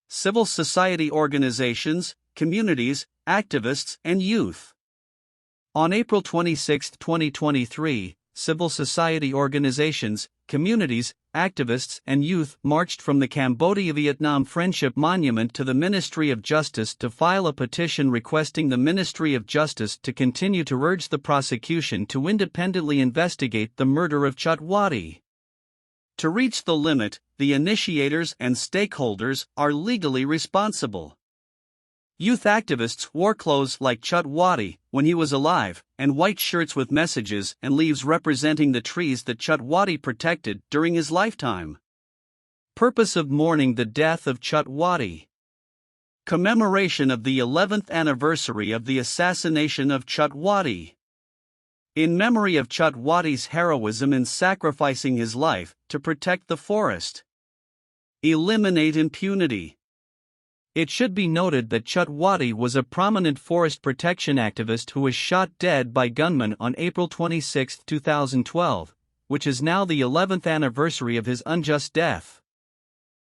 civil society organizations, communities, activists, and youth. On April 26, 2023, civil society organizations, communities, activists, and youth marched from the Cambodia-Vietnam Friendship Monument to the Ministry of Justice to file a petition requesting the Ministry of Justice to continue to urge the prosecution to independently investigate the murder of Chut Wati. To reach the limit, the initiators and stakeholders are legally responsible. Youth activists wore clothes like Chut Wati when he was alive, and white shirts with messages and leaves representing the trees that Chut Wati protected during his lifetime. Purpose of mourning the death of Chut Wati. Commemoration of the 11th anniversary of the assassination of Chut Wati. In memory of Chut Wati's heroism in sacrificing his life to protect the forest. Eliminate impunity. It should be noted that Chut Wati was a prominent forest protection activist who was shot dead by gunmen on April 26, 2012, which is now the 11th anniversary of his unjust death.